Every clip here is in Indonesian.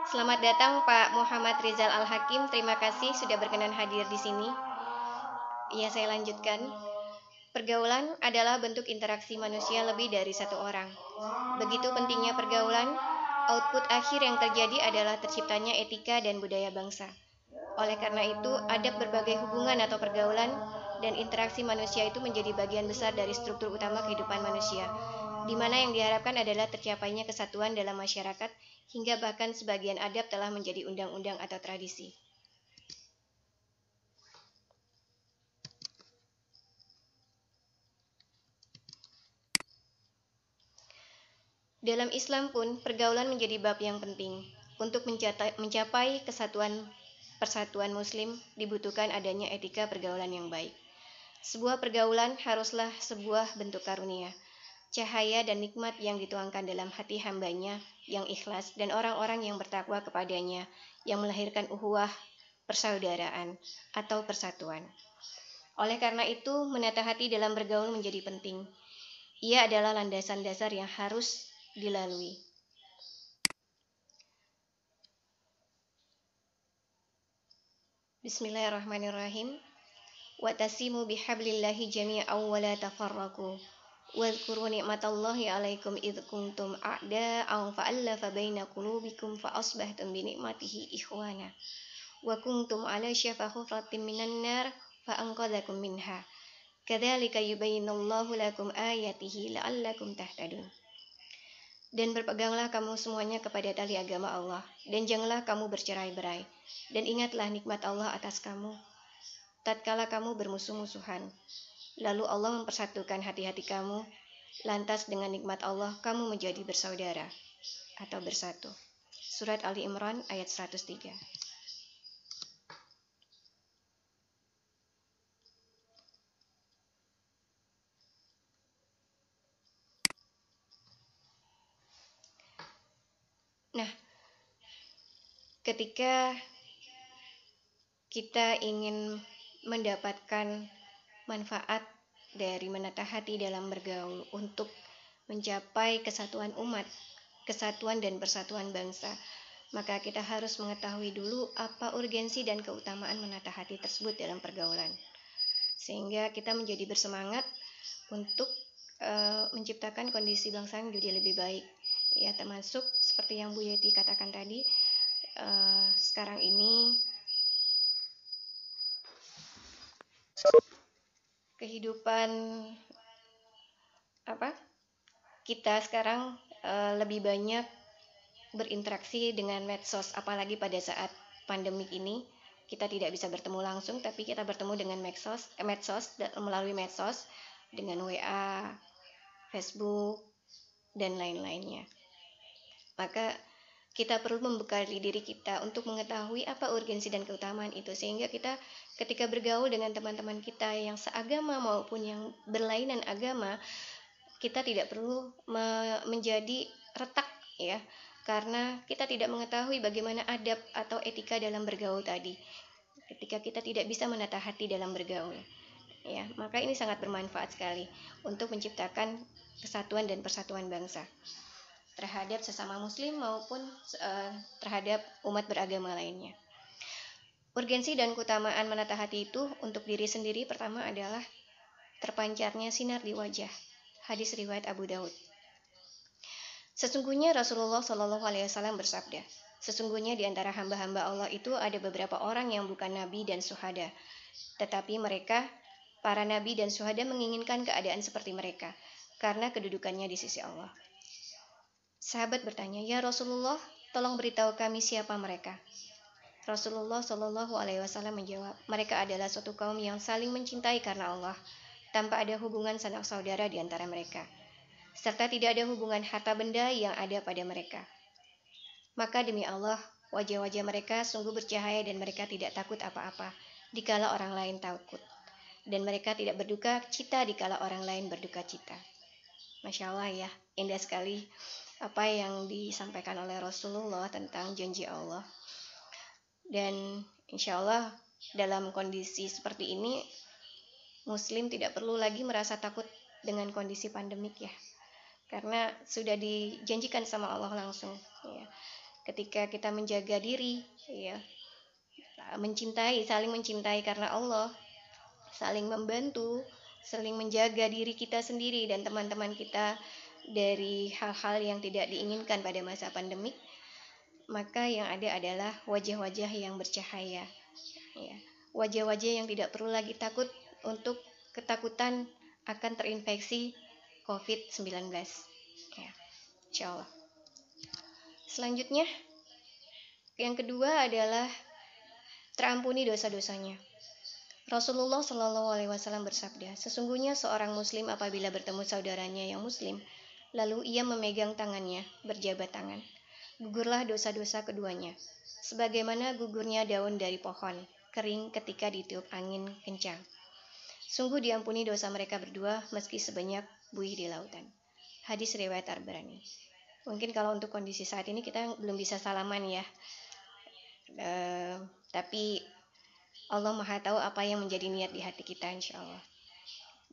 Selamat datang Pak Muhammad Rizal Al-Hakim. Terima kasih sudah berkenan hadir di sini. Iya, saya lanjutkan. Pergaulan adalah bentuk interaksi manusia lebih dari satu orang. Begitu pentingnya pergaulan, output akhir yang terjadi adalah terciptanya etika dan budaya bangsa. Oleh karena itu, adab berbagai hubungan atau pergaulan dan interaksi manusia itu menjadi bagian besar dari struktur utama kehidupan manusia, di mana yang diharapkan adalah tercapainya kesatuan dalam masyarakat, hingga bahkan sebagian adab telah menjadi undang-undang atau tradisi. Dalam Islam pun, pergaulan menjadi bab yang penting. Untuk mencapai persatuan Muslim, dibutuhkan adanya etika pergaulan yang baik. Sebuah pergaulan haruslah sebuah bentuk karunia, cahaya dan nikmat yang dituangkan dalam hati hambanya yang ikhlas dan orang-orang yang bertakwa kepadanya, yang melahirkan uhuwah, persaudaraan, atau persatuan. Oleh karena itu, menata hati dalam bergaul menjadi penting. Ia adalah landasan dasar yang harus dilalui. Bismillahirrahmanirrahim. Watasimu bihablillahi jami'an wa la tafarraqu. Wadhkuru ni'matallahi 'alaikum idh kuntum a'da'an fa'alafa baina qulubikum fa asbahtum bi ni'matihi ikhwana. Wa kuntum 'ala syafa hufratin minan nar fa anqadhakum minha. Kadzalika yubayyinullahu lakum ayatihi la'allakum tahtadun. Dan berpeganglah kamu semuanya kepada tali agama Allah, dan janganlah kamu bercerai-berai. Dan ingatlah nikmat Allah atas kamu, tatkala kamu bermusuh-musuhan. Lalu Allah mempersatukan hati-hati kamu, lantas dengan nikmat Allah kamu menjadi bersaudara atau bersatu. Surat Ali Imran ayat 103. Nah, ketika kita ingin mendapatkan manfaat dari menata hati dalam bergaul untuk mencapai kesatuan umat, kesatuan dan persatuan bangsa, maka kita harus mengetahui dulu apa urgensi dan keutamaan menata hati tersebut dalam pergaulan, sehingga kita menjadi bersemangat untuk menciptakan kondisi bangsa yang jadi lebih baik. Ya, termasuk seperti yang Bu Yeti katakan tadi, sekarang ini kehidupan kita sekarang lebih banyak berinteraksi dengan medsos, apalagi pada saat pandemik ini kita tidak bisa bertemu langsung, tapi kita bertemu dengan medsos melalui medsos dengan WA, Facebook, dan lain-lainnya. Maka kita perlu membekali diri kita untuk mengetahui apa urgensi dan keutamaan itu, sehingga kita ketika bergaul dengan teman-teman kita yang seagama maupun yang berlainan agama, kita tidak perlu menjadi retak, ya, karena kita tidak mengetahui bagaimana adab atau etika dalam bergaul tadi. Ketika kita tidak bisa menata hati dalam bergaul, ya, maka ini sangat bermanfaat sekali untuk menciptakan kesatuan dan persatuan bangsa terhadap sesama muslim maupun terhadap umat beragama lainnya. Urgensi dan keutamaan menata hati itu untuk diri sendiri pertama adalah terpancarnya sinar di wajah. Hadis riwayat Abu Daud. Sesungguhnya Rasulullah Shallallahu Alaihi Wasallam bersabda, sesungguhnya di antara hamba-hamba Allah itu ada beberapa orang yang bukan nabi dan syuhada, tetapi mereka, para nabi dan syuhada, menginginkan keadaan seperti mereka karena kedudukannya di sisi Allah. Sahabat bertanya, ya Rasulullah, tolong beritahu kami siapa mereka. Rasulullah Shallallahu Alaihi Wasallam menjawab, mereka adalah suatu kaum yang saling mencintai karena Allah, tanpa ada hubungan sanak saudara di antara mereka, serta tidak ada hubungan harta benda yang ada pada mereka. Maka demi Allah, wajah-wajah mereka sungguh bercahaya dan mereka tidak takut apa-apa dikala orang lain takut, dan mereka tidak berduka cita dikala orang lain berduka cita. Masya Allah ya, indah sekali apa yang disampaikan oleh Rasulullah tentang janji Allah. Dan insya Allah dalam kondisi seperti ini, Muslim tidak perlu lagi merasa takut dengan kondisi pandemik ya, karena sudah dijanjikan sama Allah langsung, ketika kita menjaga diri, ya, saling mencintai karena Allah, saling membantu, saling menjaga diri kita sendiri dan teman-teman kita dari hal-hal yang tidak diinginkan pada masa pandemik, maka yang ada adalah wajah-wajah yang bercahaya, ya. Wajah-wajah yang tidak perlu lagi takut untuk ketakutan akan terinfeksi COVID-19, ya, insya Allah. Selanjutnya, yang kedua adalah terampuni dosa-dosanya. Rasulullah Shallallahu Alaihi Wasallam bersabda, sesungguhnya seorang Muslim apabila bertemu saudaranya yang Muslim, lalu ia memegang tangannya, berjabat tangan, gugurlah dosa-dosa keduanya, sebagaimana gugurnya daun dari pohon kering ketika ditiup angin kencang. Sungguh diampuni dosa mereka berdua meski sebanyak buih di lautan. Hadis riwayat Tabrani. Mungkin kalau untuk kondisi saat ini kita belum bisa salaman ya, tapi Allah Maha tahu apa yang menjadi niat di hati kita, insya Allah,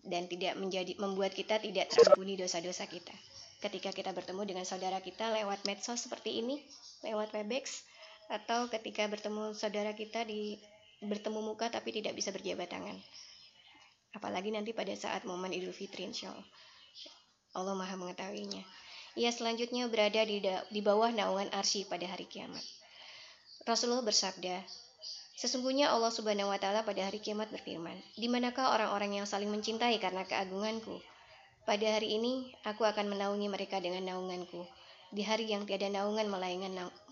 dan tidak membuat kita tidak terampuni dosa-dosa kita. Ketika kita bertemu dengan saudara kita lewat medsos seperti ini, lewat Webex, atau ketika bertemu saudara kita bertemu muka tapi tidak bisa berjabat tangan. Apalagi nanti pada saat momen Idul Fitri, insya Allah. Allah Maha mengetahuinya. Ia selanjutnya berada di bawah naungan arsy pada hari kiamat. Rasulullah bersabda, sesungguhnya Allah Subhanahu wa Ta'ala pada hari kiamat berfirman, di manakah orang-orang yang saling mencintai karena keagunganku? Pada hari ini aku akan menaungi mereka dengan naunganku, di hari yang tiada naungan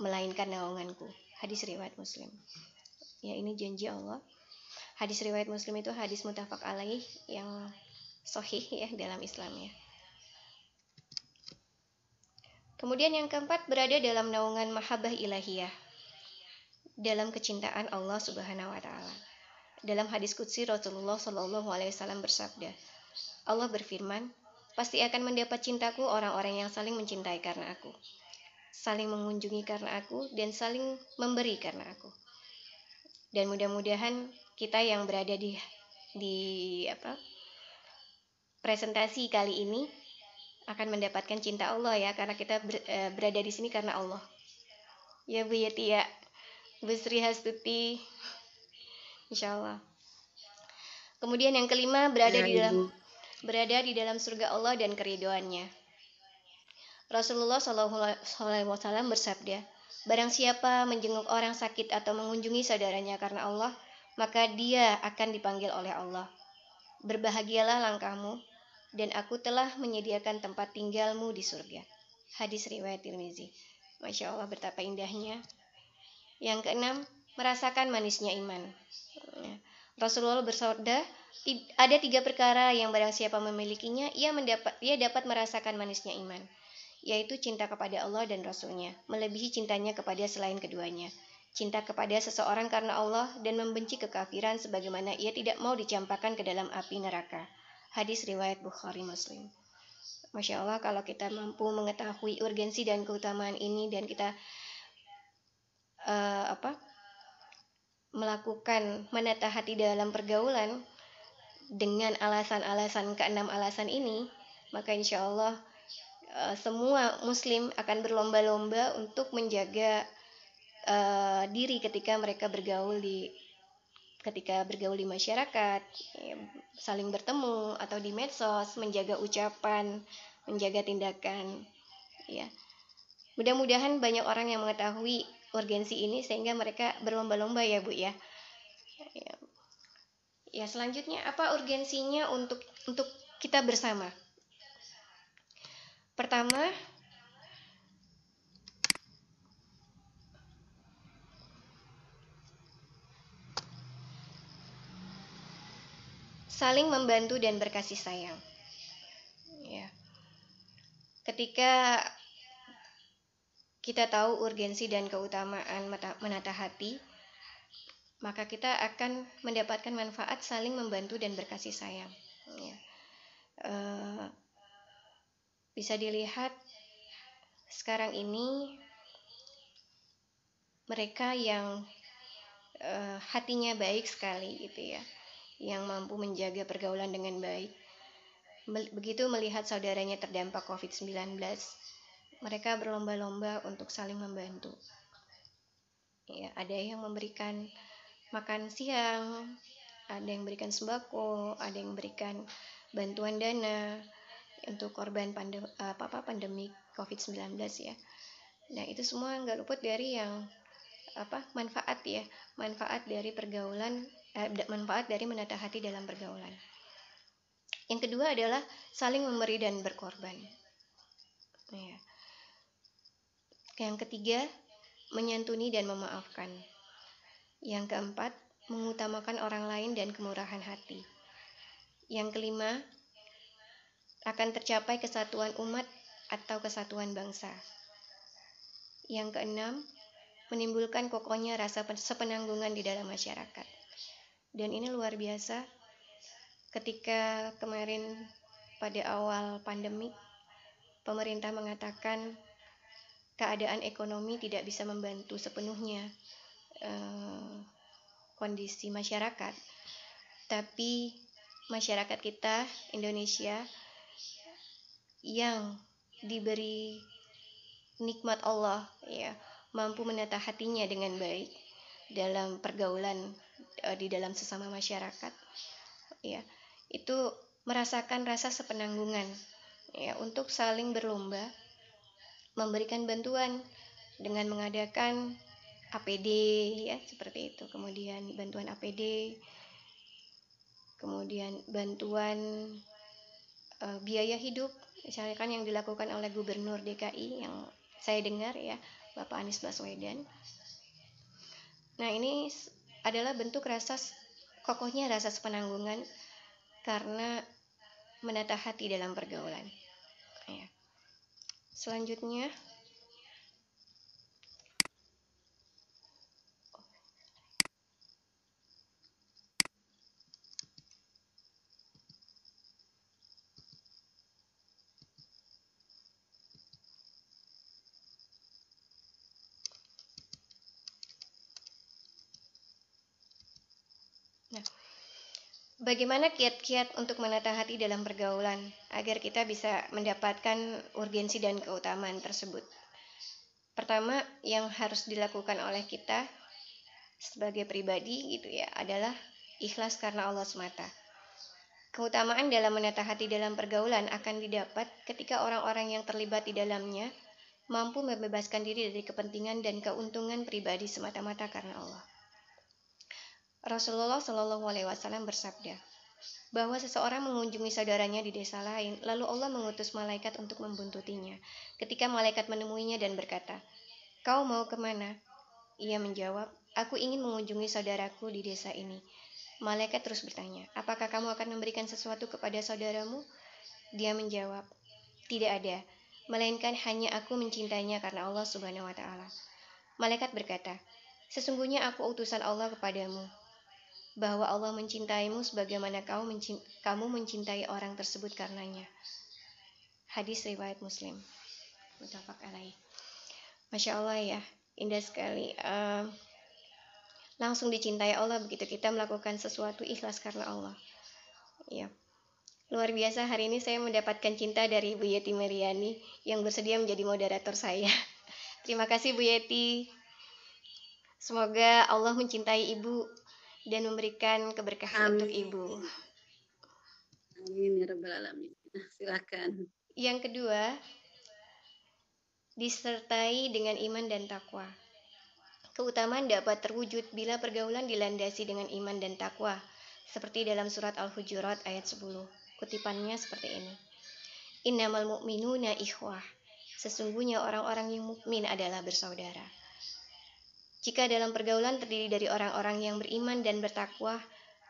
melainkan naunganku. Hadis riwayat Muslim. Ya, ini janji Allah. Hadis riwayat Muslim itu hadis muttafaq alaih yang sahih ya dalam Islam ya. Kemudian yang keempat, berada dalam naungan mahabbah ilahiyah, dalam kecintaan Allah Subhanahu wa Ta'ala. Dalam hadis qudsi Rasulullah Shallallahu Alaihi Wasallam bersabda, Allah berfirman, pasti akan mendapat cintaku orang-orang yang saling mencintai karena aku, saling mengunjungi karena aku, dan saling memberi karena aku. Dan mudah-mudahan kita yang berada di presentasi kali ini akan mendapatkan cinta Allah ya, karena kita berada di sini karena Allah. Ya Bu Yatia, Bu Sri Hastuti, insya Allah. Kemudian yang kelima, berada di dalam surga Allah dan keridoannya. Rasulullah SAW bersabda, barang siapa menjenguk orang sakit atau mengunjungi saudaranya karena Allah, maka dia akan dipanggil oleh Allah. Berbahagialah langkahmu, dan aku telah menyediakan tempat tinggalmu di surga. Hadis riwayat Tirmizi. Masya Allah, betapa indahnya. Yang keenam, merasakan manisnya iman. Rasulullah bersabda, ada 3 perkara yang barang siapa memilikinya, ia dapat merasakan manisnya iman, yaitu cinta kepada Allah dan Rasulnya, melebihi cintanya kepada selain keduanya, cinta kepada seseorang karena Allah, dan membenci kekafiran sebagaimana ia tidak mau dicampakkan ke dalam api neraka. Hadis riwayat Bukhari Muslim. Masya Allah, kalau kita mampu mengetahui urgensi dan keutamaan ini, dan kita melakukan menata hati dalam pergaulan dengan alasan-alasan, keenam alasan ini, maka insya Allah semua muslim akan berlomba-lomba untuk menjaga diri ketika mereka bergaul di masyarakat, saling bertemu atau di medsos, menjaga ucapan, menjaga tindakan, ya. Mudah-mudahan banyak orang yang mengetahui urgensi ini sehingga mereka berlomba-lomba ya Bu ya. Ya, selanjutnya apa urgensinya untuk kita bersama? Pertama, saling membantu dan berkasih sayang. Ya. Ketika kita tahu urgensi dan keutamaan menata hati, maka kita akan mendapatkan manfaat saling membantu dan berkasih sayang. Ya. Bisa dilihat sekarang ini mereka yang hatinya baik sekali gitu ya, yang mampu menjaga pergaulan dengan baik, begitu melihat saudaranya terdampak COVID-19, mereka berlomba-lomba untuk saling membantu. Ya, ada yang memberikan makan siang, ada yang memberikan sembako, ada yang memberikan bantuan dana untuk korban pandemi COVID-19 ya. Nah, itu semua nggak luput dari yang manfaat ya, manfaat dari pergaulan, manfaat dari menata hati dalam pergaulan. Yang kedua adalah saling memberi dan berkorban. Ya. Yang ketiga, menyantuni dan memaafkan. Yang keempat, mengutamakan orang lain dan kemurahan hati. Yang kelima, akan tercapai kesatuan umat atau kesatuan bangsa. Yang keenam, menimbulkan kokohnya rasa sepenanggungan di dalam masyarakat. Dan ini luar biasa, ketika kemarin pada awal pandemi, pemerintah mengatakan keadaan ekonomi tidak bisa membantu sepenuhnya kondisi masyarakat, tapi masyarakat kita Indonesia yang diberi nikmat Allah ya, mampu menata hatinya dengan baik dalam pergaulan di dalam sesama masyarakat ya, itu merasakan rasa sepenanggungan ya, untuk saling berlomba memberikan bantuan dengan mengadakan APD ya, seperti itu. Kemudian bantuan APD, kemudian bantuan biaya hidup, misalkan yang dilakukan oleh Gubernur DKI yang saya dengar ya, Bapak Anies Baswedan. Nah, ini adalah bentuk kokohnya rasa sepenanggungan karena menata hati dalam pergaulan. Ya. Selanjutnya, bagaimana kiat-kiat untuk menata hati dalam pergaulan agar kita bisa mendapatkan urgensi dan keutamaan tersebut? Pertama, yang harus dilakukan oleh kita sebagai pribadi gitu ya, adalah ikhlas karena Allah semata. Keutamaan dalam menata hati dalam pergaulan akan didapat ketika orang-orang yang terlibat di dalamnya mampu membebaskan diri dari kepentingan dan keuntungan pribadi semata-mata karena Allah. Rasulullah Shallallahu Alaihi Wasallam bersabda bahwa seseorang mengunjungi saudaranya di desa lain, lalu Allah mengutus malaikat untuk membuntutinya. Ketika malaikat menemuinya dan berkata, "Kau mau kemana?" Ia menjawab, "Aku ingin mengunjungi saudaraku di desa ini." Malaikat terus bertanya, "Apakah kamu akan memberikan sesuatu kepada saudaramu?" Dia menjawab, "Tidak ada, melainkan hanya aku mencintainya karena Allah Subhanahu wa Ta'ala." Malaikat berkata, "Sesungguhnya aku utusan Allah kepadamu, bahwa Allah mencintaimu sebagaimana kamu mencintai orang tersebut karenanya." Hadis riwayat Muslim. Muttafaq alaih. Masya Allah ya, indah sekali. Langsung dicintai Allah begitu kita melakukan sesuatu ikhlas karena Allah. Ya, luar biasa, hari ini saya mendapatkan cinta dari Bu Yeti Mariani yang bersedia menjadi moderator saya. Terima kasih Bu Yeti. Semoga Allah mencintai Ibu dan memberikan keberkahan untuk Ibu. Amin ya rabbal alamin. Silakan. Yang kedua, disertai dengan iman dan takwa. Keutamaan dapat terwujud bila pergaulan dilandasi dengan iman dan takwa, seperti dalam surat Al-Hujurat ayat 10. Kutipannya seperti ini. Innamal mu'minuna ikhwah. Sesungguhnya orang-orang yang mukmin adalah bersaudara. Jika dalam pergaulan terdiri dari orang-orang yang beriman dan bertakwa,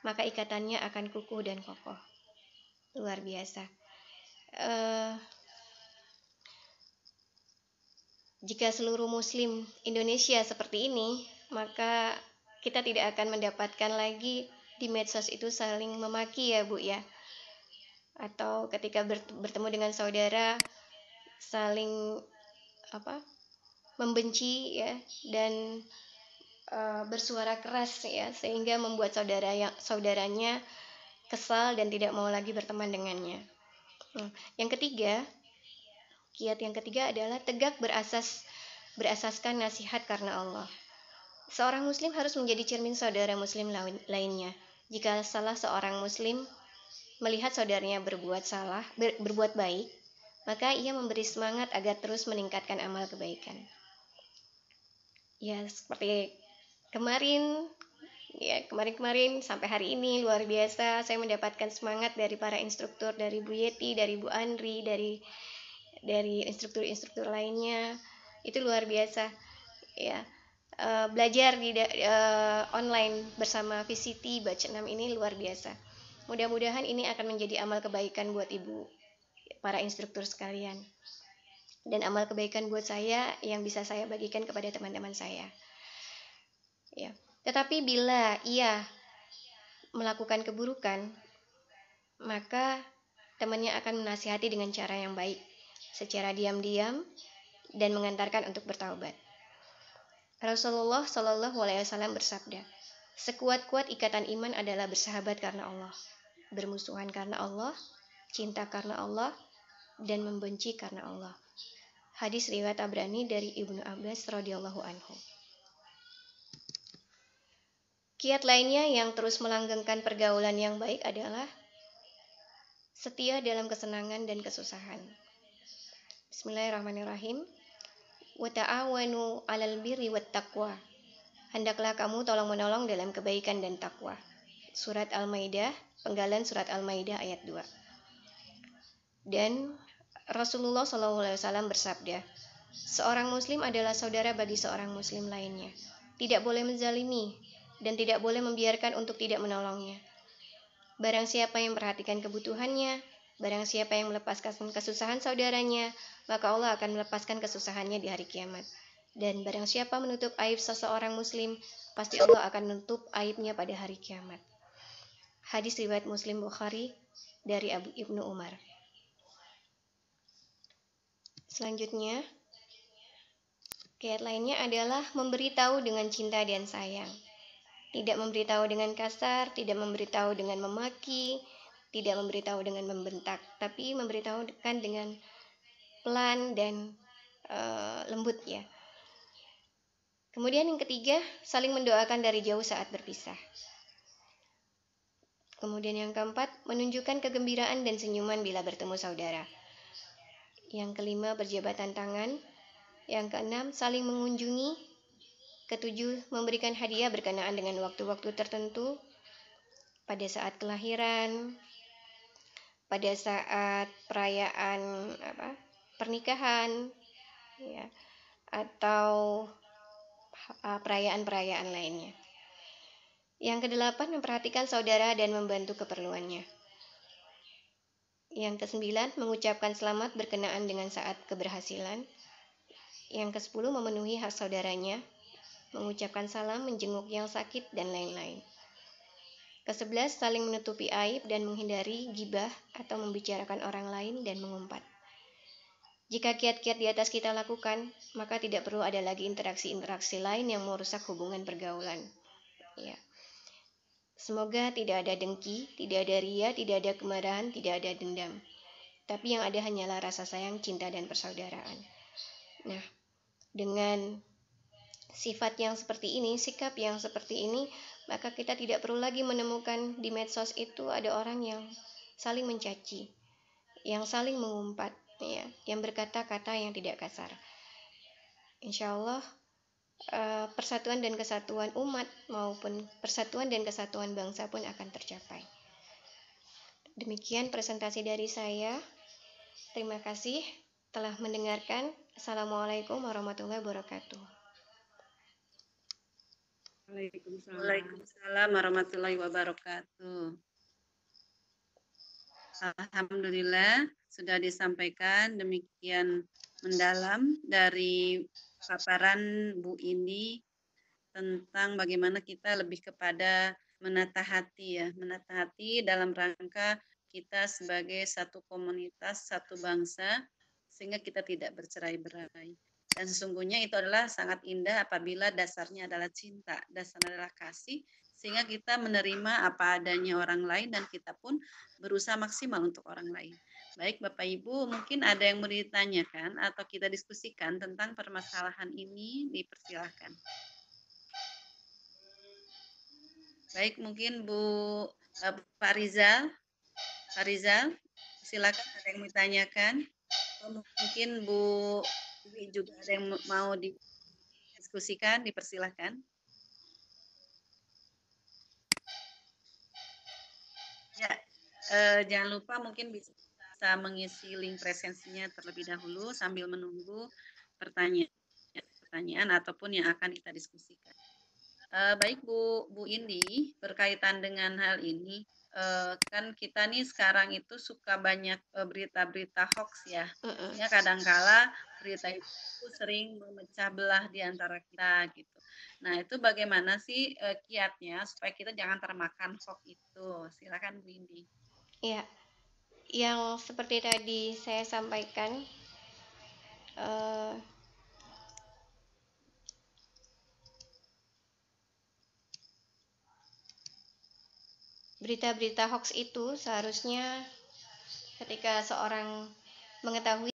maka ikatannya akan kukuh dan kokoh. Luar biasa. Jika seluruh muslim Indonesia seperti ini, maka kita tidak akan mendapatkan lagi di medsos itu saling memaki ya Bu ya. Atau ketika bertemu dengan saudara saling membenci ya, dan bersuara keras ya, sehingga membuat saudaranya kesal dan tidak mau lagi berteman dengannya. Yang ketiga, Kiat yang ketiga adalah tegak berasaskan nasihat karena Allah. Seorang muslim harus menjadi cermin saudara muslim lainnya. Jika salah seorang muslim melihat saudaranya berbuat baik, maka ia memberi semangat agar terus meningkatkan amal kebaikan. Ya, seperti kemarin sampai hari ini luar biasa saya mendapatkan semangat dari para instruktur, dari Bu Yeti, dari Bu Andri, dari instruktur-instruktur lainnya. Itu luar biasa ya. Belajar di online bersama VCT Batch 6 ini luar biasa. Mudah-mudahan ini akan menjadi amal kebaikan buat ibu para instruktur sekalian, dan amal kebaikan buat saya yang bisa saya bagikan kepada teman-teman saya ya. Tetapi bila ia melakukan keburukan, maka temannya akan menasihati dengan cara yang baik, secara diam-diam, dan mengantarkan untuk bertaubat. Rasulullah Shallallahu Alaihi Wasallam bersabda, sekuat-kuat ikatan iman adalah bersahabat karena Allah, bermusuhan karena Allah, cinta karena Allah, dan membenci karena Allah. Hadis riwayat Tabrani dari Ibnu Abbas radhiyallahu anhu. Kiat lainnya yang terus melanggengkan pergaulan yang baik adalah setia dalam kesenangan dan kesusahan. Bismillahirrahmanirrahim. Wa ta'awanu 'alal birri wat taqwa. Hendaklah kamu tolong-menolong dalam kebaikan dan takwa. Surat Al-Maidah, penggalan surat Al-Maidah ayat 2. Dan Rasulullah SAW bersabda, seorang muslim adalah saudara bagi seorang muslim lainnya. Tidak boleh menzalimi dan tidak boleh membiarkan untuk tidak menolongnya. Barang siapa yang perhatikan kebutuhannya, barang siapa yang melepaskan kesusahan saudaranya, maka Allah akan melepaskan kesusahannya di hari kiamat. Dan barang siapa menutup aib seseorang muslim, pasti Allah akan menutup aibnya pada hari kiamat. Hadis riwayat Muslim Bukhari dari Ibnu Umar. Selanjutnya, kiat lainnya adalah memberitahu dengan cinta dan sayang. Tidak memberitahu dengan kasar, tidak memberitahu dengan memaki, tidak memberitahu dengan membentak, tapi memberitahukan dengan pelan dan lembut ya. Kemudian yang ketiga, saling mendoakan dari jauh saat berpisah. Kemudian yang keempat, menunjukkan kegembiraan dan senyuman bila bertemu saudara. Yang kelima, berjabatan tangan. Yang keenam, saling mengunjungi. Ketujuh, memberikan hadiah berkenaan dengan waktu-waktu tertentu, pada saat kelahiran, pada saat perayaan pernikahan, ya, atau perayaan-perayaan lainnya. Yang kedelapan, memperhatikan saudara dan membantu keperluannya. Yang kesembilan, mengucapkan selamat berkenaan dengan saat keberhasilan. Yang kesepuluh, memenuhi hak saudaranya, mengucapkan salam, menjenguk yang sakit, dan lain-lain. Ke-11, saling menutupi aib dan menghindari gibah atau membicarakan orang lain dan mengumpat. Jika kiat-kiat di atas kita lakukan, maka tidak perlu ada lagi interaksi-interaksi lain yang merusak hubungan pergaulan. Ya. Semoga tidak ada dengki, tidak ada ria, tidak ada kemarahan, tidak ada dendam. Tapi yang ada hanyalah rasa sayang, cinta, dan persaudaraan. Nah, dengan sifat yang seperti ini, sikap yang seperti ini, maka kita tidak perlu lagi menemukan di medsos itu ada orang yang saling mencaci, yang saling mengumpat, ya, yang berkata-kata yang tidak kasar. Insya Allah persatuan dan kesatuan umat maupun persatuan dan kesatuan bangsa pun akan tercapai. Demikian presentasi dari saya. Terima kasih telah mendengarkan. Assalamualaikum warahmatullahi wabarakatuh. Waalaikumsalam warahmatullahi wabarakatuh. Alhamdulillah sudah disampaikan demikian mendalam dari paparan Bu Indi tentang bagaimana kita lebih kepada menata hati ya, menata hati dalam rangka kita sebagai satu komunitas, satu bangsa, sehingga kita tidak bercerai-berai. Dan sesungguhnya itu adalah sangat indah apabila dasarnya adalah cinta, dasarnya adalah kasih, sehingga kita menerima apa adanya orang lain dan kita pun berusaha maksimal untuk orang lain. Baik Bapak Ibu, mungkin ada yang mau ditanyakan atau kita diskusikan tentang permasalahan ini, dipersilahkan. Baik, mungkin Pak Rizal. Pak Rizal, silakan ada yang mau ditanyakan. Atau mungkin Bu Dwi juga ada yang mau didiskusikan, dipersilahkan. Ya, jangan lupa mungkin bisa mengisi link presensinya terlebih dahulu sambil menunggu pertanyaan ataupun yang akan kita diskusikan. Baik Bu Indi, berkaitan dengan hal ini, kan kita nih sekarang itu suka banyak berita-berita hoax ya. Ya kadangkala berita itu sering memecah belah di antara kita gitu. Nah itu bagaimana sih kiatnya supaya kita jangan termakan hoax itu? Silakan Bu Indi. Ya, yang seperti tadi saya sampaikan, eh, berita-berita hoax itu seharusnya ketika seorang mengetahui